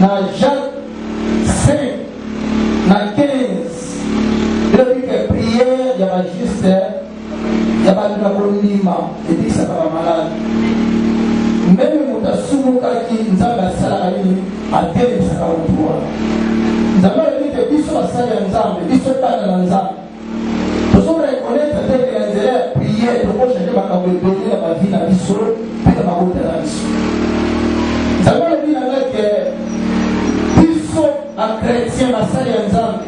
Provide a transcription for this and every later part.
na Jacques 5 na 15 il dit que prière ya ba juste ya ba na kolima ebisa ba malade même mutasumuka ki nzamba sala ali atele saka utuwa nzamba dit que biso asala nzambe biso tana na nzambe tozo reconnaître que la nzela prière pour changer ba ka bébé la vie na biso pe ba ko tela biso nzamba dit que biso a chrétien basala nzambe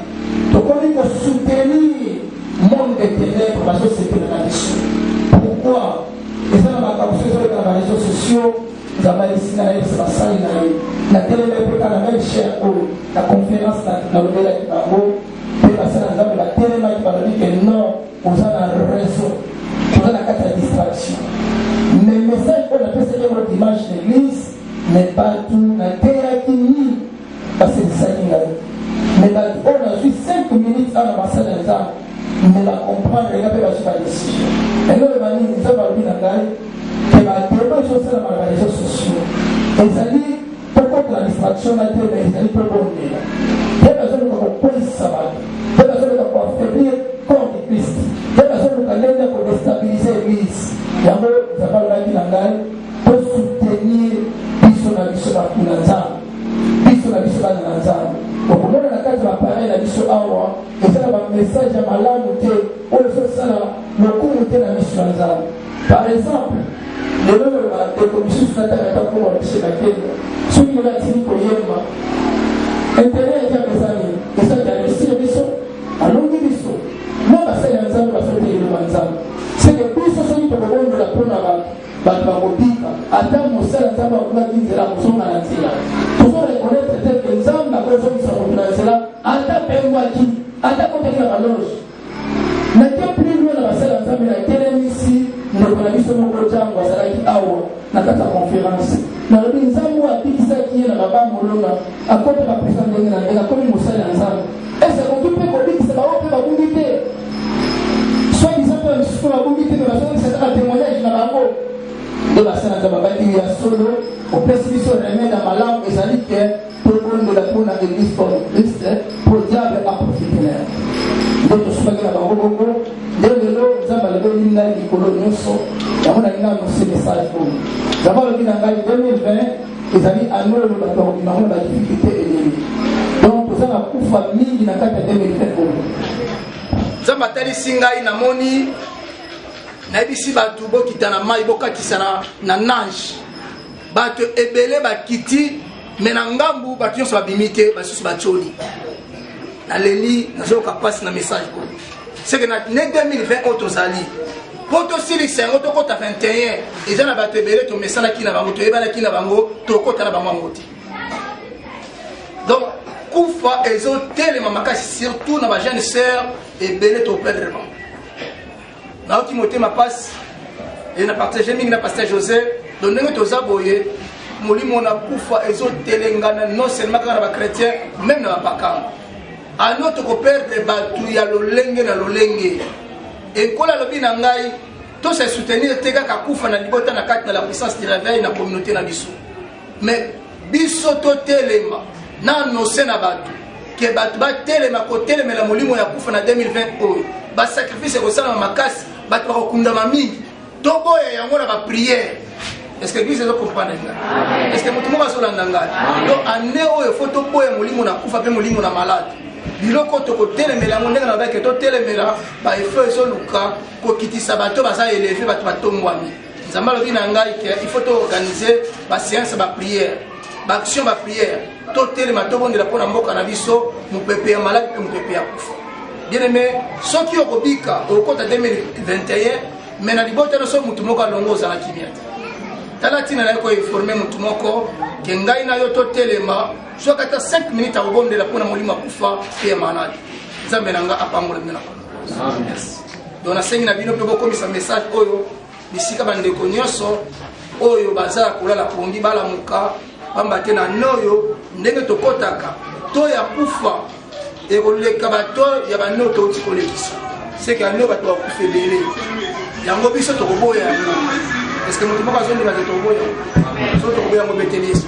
to koni ko soutenir monde des ténèbres la société de la biso pourquoi et ça na ba ka sur les réseaux sociaux nzamba ici na yesu basali na télé pour la même cher ou la conférence na le bela ki bango pe basala nzambe ba télé ma ki ba dit que non on a raison on a quatre distractions mais le message qu'on appelle c'est votre image d'église n'est pas tout na terre qui ni parce que ça qui là mais on a juste 5 minutes à la basala nzambe mais la comprendre et la pe ba sur la décision et là le mani nzamba lui na ngai que la théorie sur ça dans les réseaux sociaux et ça dit pourquoi la distraction n'a été mais ça dit pour bon il y a besoin de comprendre ça va il y a besoin de affaiblir contre Christ il y a besoin de l'aide pour déstabiliser l'église et alors ça va le dire pour soutenir biso na biso ba kunanza biso na biso ba nanza donc on a la carte va parler la biso awa et ça va message à malamu te ou le fait ça le communauté na biso nanza par exemple le nom de la commission sur la terre est pour le Sénat ceux qui l'ont dit pour Yéma intérêt est à mes amis et ça qui a réussi le biso allons y biso moi c'est un ensemble va faire le manzam c'est que biso ceux qui peuvent vendre la première bakobika ata mosala nzambe akuna kinzela kosonga na nzela tozo reconnaître que nzambe akozongisa moto na nzela ata pengwaki ata koteki na balonge nake plus loin na basala nzambe na telemisi ndeko na biso moko ntango azalaki awa na kati ya conférence nalobi nzambe oyo abikisaki ye na babangolonga akota bapesa ndenge na ndenge akomi mosali ya nzambe ese koki mpe kobikisa bao mpe babungi te soi-disant mpe misusu mpe babungi te mpe bazongisa kaka témoignage na bango de basala nzambe abaki ya solo opesi biso remède ya malamu ezali ke tokondela mpona église pour christ pour diable aprofite na yango nde tosukaki na bango bongo nde lelo nzambe alobeli ngai likolo nyonso yango nalinga anonse message oyo nzambe alobi na ngai 2020 ezali ano oyo bato bakobima ngo na badifficulté eleli donc toza na kufa mingi na kati ya 2020 oyo nzambe atalisi ngai namoni nayebisi bato bokita na mai bokatisa na nage bato ebele bakiti me na ngambu bato nyonso babimi te basusu batioli naleli nazoyoka mpasi na message oyo seke na ne 2020 oyo tozali mpo tosilisa yango tokota 21 eza na bato ebele tomesanaki na bango toyebanaki na bango tokota na bango yango te donc kufa ezotelema makasi surtout na bajeune sœur ebele toperdre bango naoki motema pasi e na partage mingi na pasteur José donc ndenge toza boye molimo na kufa ezotelengana non seulement kaka na bachrétien même na bapakanga ano tokoperdre bato ya lolenge na lolenge ekola alobi na ngai tose soutenir te kaka kufa na libota na kati na la puissance de la veille na communauté na biso mais biso totelema na annonce na bato ke bato batelema kotelemela molimo ya kufa na 2020 oyo basacrifice ekosala na makasi bato bakokundama mingi toboya yango na bapriere est-ce que l'église comprendre ngai est-ce que moto moko azolanda ngai donc ane oyo fo toboya molimo na kufa mpe molimo na malade biloko tokotelemela yango ndenge na bake totelemela baefo ezoluka kokitisa bato baza eleve bato batombwami nzambe alobi na ngai ke il faut toorganize baséance bapriere baaction bapriere totelema tobondela mpo na mboka na biso mopepe ya malade mpe mopepe ya kufa bien aimé soki okobika okota 2021 me na libota nyonso motu moko alongo ozala kimia te tala ntina na ye koinforme motu moko ke ngai na yo totelema soki ata 5 minutes akobondela mpona molimo akufa mpe ya malade nzambe na nga apangola bino na kono donc nasengi na bino mpe bokomisa message oyo bisika bandeko nyonso oyo baza kolala pongi balamuka pamba te na noyo ndenge tokotaka to ya kufa ekoleka bato ya bano touti kolekisa seke ano bato bakufa ebele yango biso tokoboya yango est-ce que moto moko azondima te tokoboya so tokoboya yango betelisi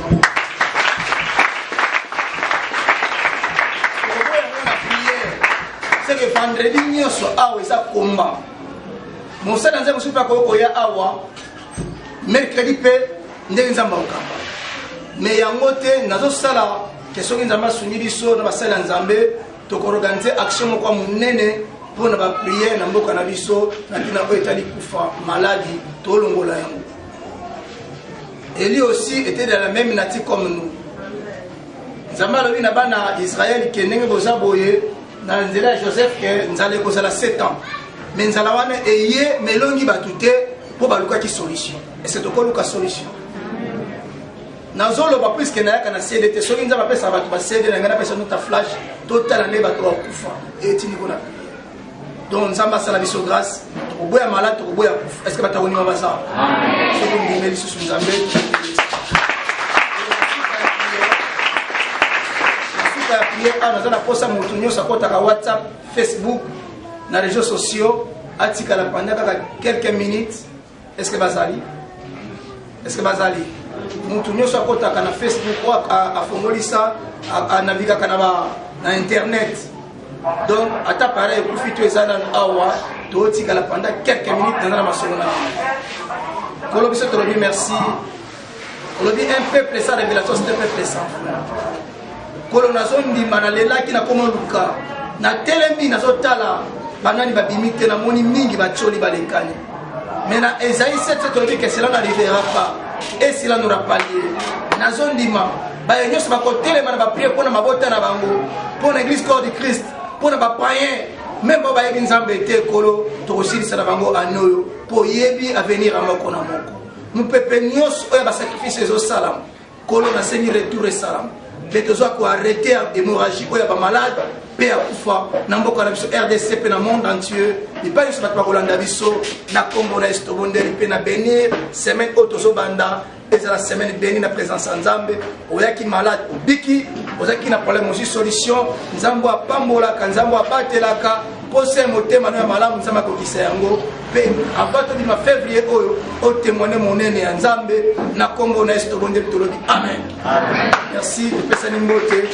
vendredi nyonso awa eza komba mosala nzambe mosusu mpe akoya awa mercredi mpe ndenge nzambe akokamba me yango te nazosala ke soki nzambe asungi biso na basali ya nzambe tokoorganize action moko ya monene mpo na bapriere na mboka na biso na ntina oyo etali kufa maladi tolongola yango. Élie aussi était dans la même nature comme nous. Nzambe alobi na bana Israël ke ndenge boza boye na nzela ya Joseph ke nzale kozala 7 ans mais nzala wana eye melongi batu te mpo balukaki solution ese tokoluka solution nazoloba puiske nayaka na cd te soki nzambe apesa bato basede na ngai napesa nota flash totala nde bato bakufa etindi kona donc nzambe asala biso grâce tokoboya malade tokoboya kufa est ce que bato akonima baza soki ndime lisusu nzambe ya prière naza na posa moto nyonso akotaka WhatsApp, Facebook na réseaux sociaux atikala pendant kaka quelques minutes. Est-ce que bazali moto nyonso akotaka na Facebook ou afongolisa anavigaka na internet donc ata pareil profite ezana awa totikala pendant quelques minutes dans la masolo na kolo biso tolobi merci olobi un peuple sans révélation c'est un peuple sans kolo nazondima nalelaki nakoma luka na telemi nazotala banani babimi te namoni mingi batioli balekani mais na Esaïe 7 tolobi que cela n'arrivera pas et cela n'aura pas lieu nazondima baye nyonso bakotelema na bapriere mpona mabota na bango mpona église corps du Christ mpona bapayen même bo bayebi nzambe te kolo tokosilisa na bango anoyo mpo yebi avenir ya moko na moko mopepe nyonso oyo basacrifice ezosala kolo nasengi retour esalamu mais tu dois arrêter l'hémorragie ou les malades paix à kufa na mboka na biso RDC pe na monde entier et pas juste batwa kolanda biso na Congo na estobondeli pe na bénir semaine otozo banda et la semaine béni na présence nzambe oyaki malade obiki ozaki na problème aussi solution nzambo apambola ka nzambo abatelaka pose motema na malamu nzambe kokisa yango pe abato di ma février oyo o témoigner monene ya nzambe na Congo na estobondeli tolobi amen. Merci de pesa ni mbote.